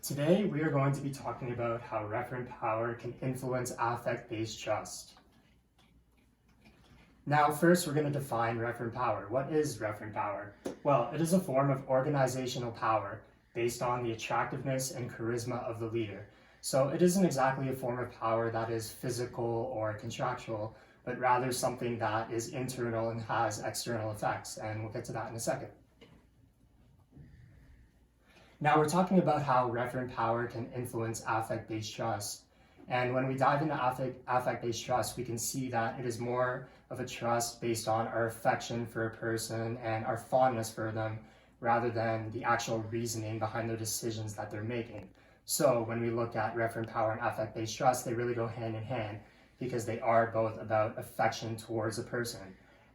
Today, we are going to be talking about how referent power can influence affect-based trust. Now, first, we're going to define referent power. What is referent power? Well, it is a form of organizational power based on the attractiveness and charisma of the leader. So it isn't exactly a form of power that is physical or contractual, but rather something that is internal and has external effects, and we'll get to that in a second. Now we're talking about how referent power can influence affect-based trust. And when we dive into affect-based trust, we can see that it is more of a trust based on our affection for a person and our fondness for them, rather than the actual reasoning behind the decisions that they're making. So when we look at referent power and affect-based trust, they really go hand in hand because they are both about affection towards a person.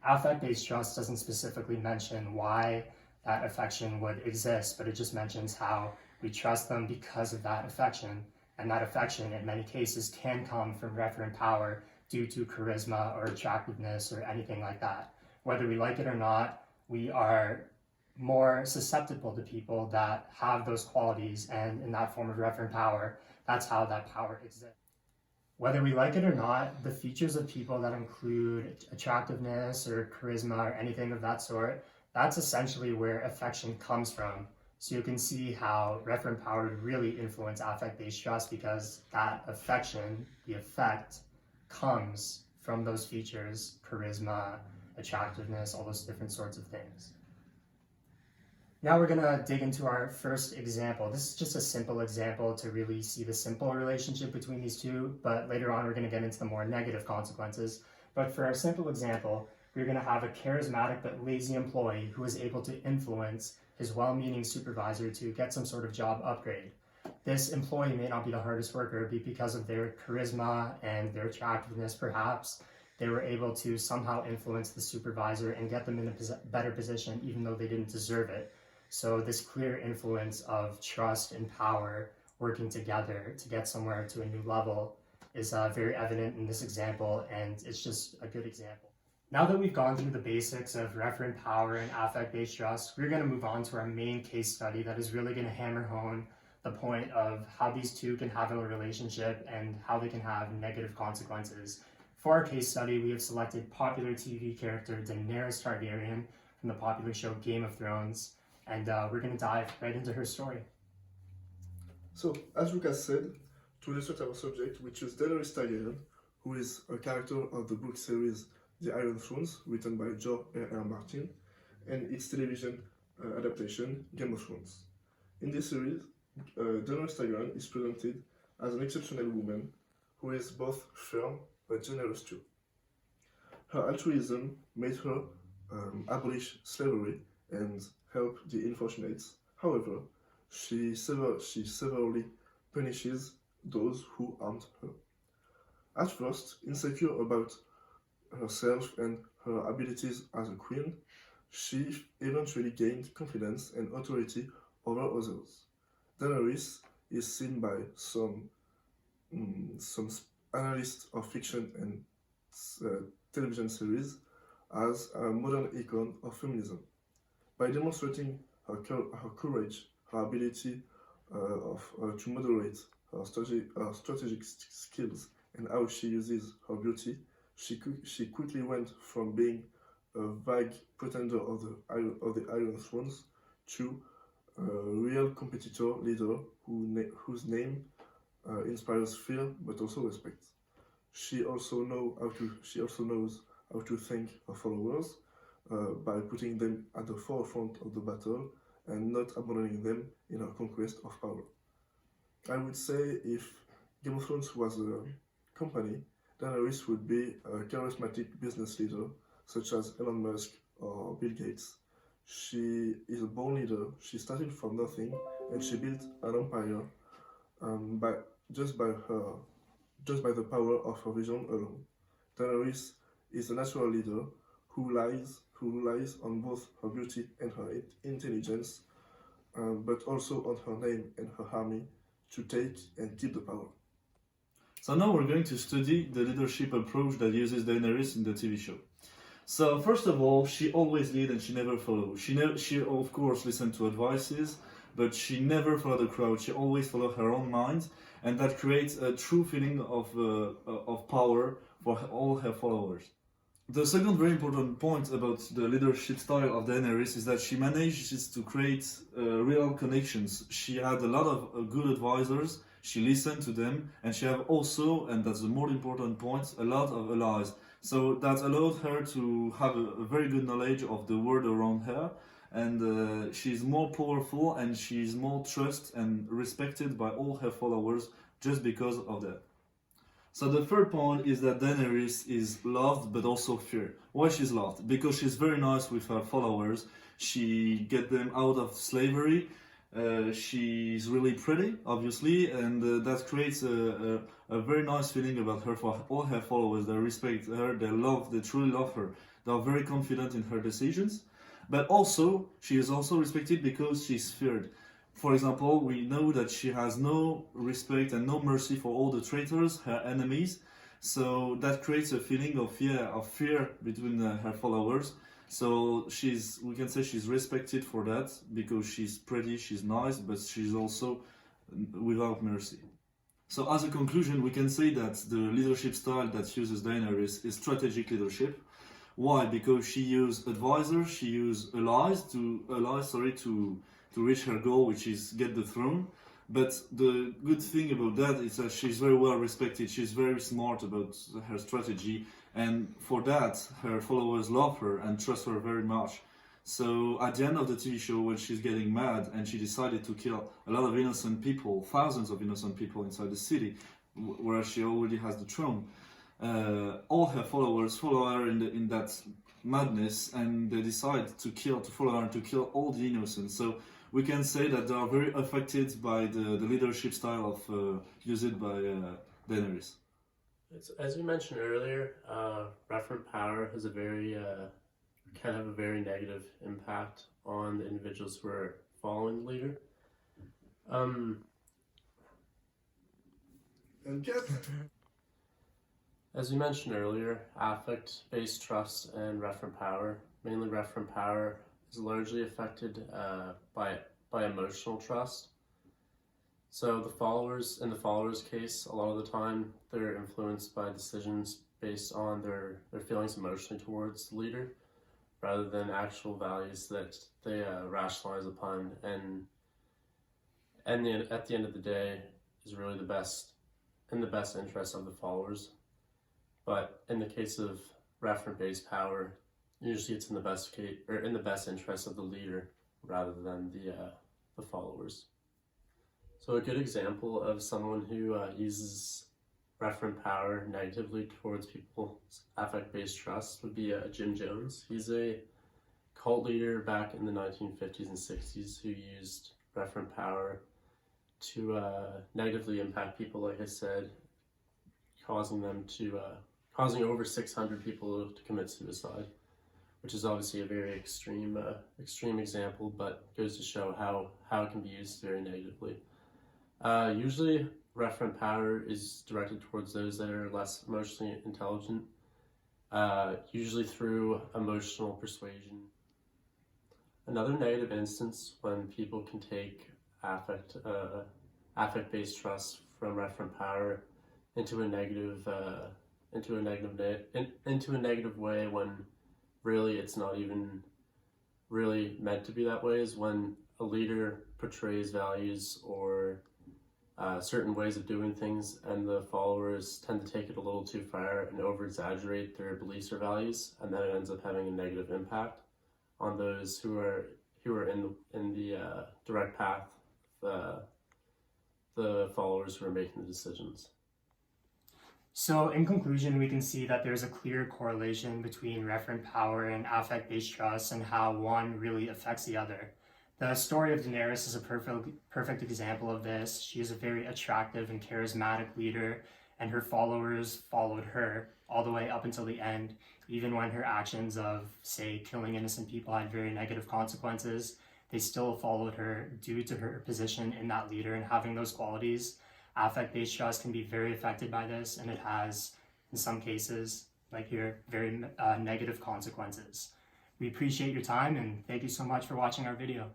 Affect-based trust doesn't specifically mention why that affection would exist, but it just mentions how we trust them because of that affection, and that affection in many cases can come from referent power due to charisma or attractiveness or anything like that. Whether we like it or not, we are more susceptible to people that have those qualities, and in that form of referent power, that's how that power exists. Whether we like it or not, the features of people that include attractiveness or charisma or anything of that sort, that's essentially where affection comes from. So you can see how referent power would really influence affect-based trust because that affection, the effect, comes from those features, charisma, attractiveness, all those different sorts of things. Now we're gonna dig into our first example. This is just a simple example to really see the simple relationship between these two, but later on we're gonna get into the more negative consequences. But for our simple example, we're going to have a charismatic but lazy employee who is able to influence his well-meaning supervisor to get some sort of job upgrade. This employee may not be the hardest worker, but because of their charisma and their attractiveness perhaps, they were able to somehow influence the supervisor and get them in a better position even though they didn't deserve it. So this clear influence of trust and power working together to get somewhere to a new level is very evident in this example, and it's just a good example. Now that we've gone through the basics of referent power and affect-based trust, we're going to move on to our main case study that is really going to hammer home the point of how these two can have a relationship and how they can have negative consequences. For our case study, we have selected popular TV character Daenerys Targaryen from the popular show Game of Thrones, and we're going to dive right into her story. So, as Lucas said, to illustrate our subject, we choose Daenerys Targaryen, who is a character of the book series The Iron Thrones, written by George R.R. Martin, and its television adaptation, Game of Thrones. In this series, Daenerys Targaryen is presented as an exceptional woman who is both firm but generous too. Her altruism made her abolish slavery and help the unfortunate. However, she severely punishes those who harmed her. At first, insecure about herself and her abilities as a queen, she eventually gained confidence and authority over others. Daenerys is seen by some analysts of fiction and television series as a modern icon of feminism. By demonstrating her courage, her ability to moderate her strategic skills, and how she uses her beauty, she quickly went from being a vague pretender of the Iron Thrones to a real competitor leader whose name inspires fear but also respect. She also knows how to thank her followers by putting them at the forefront of the battle and not abandoning them in her conquest of power. I would say if Game of Thrones was a company, Daenerys would be a charismatic business leader such as Elon Musk or Bill Gates. She is a born leader. She started from nothing and she built an empire just by the power of her vision alone. Daenerys is a natural leader who relies on both her beauty and her intelligence, but also on her name and her army to take and keep the power. So now we're going to study the leadership approach that uses Daenerys in the TV show. So first of all, she always leads and she never follows. She of course listens to advices, but she never followed the crowd. She always followed her own mind, and that creates a true feeling of power for all her followers. The second very important point about the leadership style of Daenerys is that she manages to create real connections. She had a lot of good advisors, she listened to them, and she had also, and that's the more important point, a lot of allies. So that allowed her to have a very good knowledge of the world around her, and she's more powerful and she's more trusted and respected by all her followers just because of that. So the third point is that Daenerys is loved but also feared. Why she's loved? Because she's very nice with her followers. She gets them out of slavery. She's really pretty, obviously, and that creates a very nice feeling about her for all her followers. They respect her, they truly love her. They are very confident in her decisions. But also, she is also respected because she's feared. For example, we know that she has no respect and no mercy for all the traitors, her enemies. So that creates a feeling of fear between her followers. So we can say she's respected for that because she's pretty, she's nice, but she's also without mercy. So as a conclusion, we can say that the leadership style that uses Daenerys is strategic leadership. Why? Because she used advisors, she used allies to reach her goal, which is get the throne. But the good thing about that is that she's very well respected, she's very smart about her strategy, and for that her followers love her and trust her very much. So at the end of the TV show, when she's getting mad and she decided to kill a lot of innocent people, thousands of innocent people inside the city, where she already has the throne, all her followers follow her in that madness, and they decide to follow her and to kill all the innocents. So we can say that they are very affected by the leadership style of used by Daenerys. As we mentioned earlier, referent power has can have a very negative impact on the individuals who are following the leader. As we mentioned earlier, affect-based trust and referent power, mainly referent power, is largely affected by emotional trust. So in the followers' case, a lot of the time they're influenced by decisions based on their feelings emotionally towards the leader, rather than actual values that they rationalize upon, and at the end of the day is really in the best interest of the followers. But in the case of referent-based power, usually it's in the best interest of the leader rather than the followers. So a good example of someone who uses referent power negatively towards people's affect-based trust would be Jim Jones. He's a cult leader back in the 1950s and 60s who used referent power to negatively impact people, like I said, causing over 600 people to commit suicide, which is obviously a very extreme example, but goes to show how it can be used very negatively. Usually, referent power is directed towards those that are less emotionally intelligent, usually through emotional persuasion. Another negative instance when people can take affect-based trust from referent power into a negative way, when really it's not even really meant to be that way, is when a leader portrays values or certain ways of doing things, and the followers tend to take it a little too far and over-exaggerate their beliefs or values, and then it ends up having a negative impact on those who are in the direct path, the followers who are making the decisions. So in conclusion, we can see that there's a clear correlation between referent power and affect-based trust and how one really affects the other. The story of Daenerys is a perfect example of this. She is a very attractive and charismatic leader, and her followers followed her all the way up until the end, even when her actions of, say, killing innocent people had very negative consequences. They still followed her due to her position in that leader and having those qualities. Affect-based trust can be very affected by this, and it has, in some cases, like here, very negative consequences. We appreciate your time, and thank you so much for watching our video.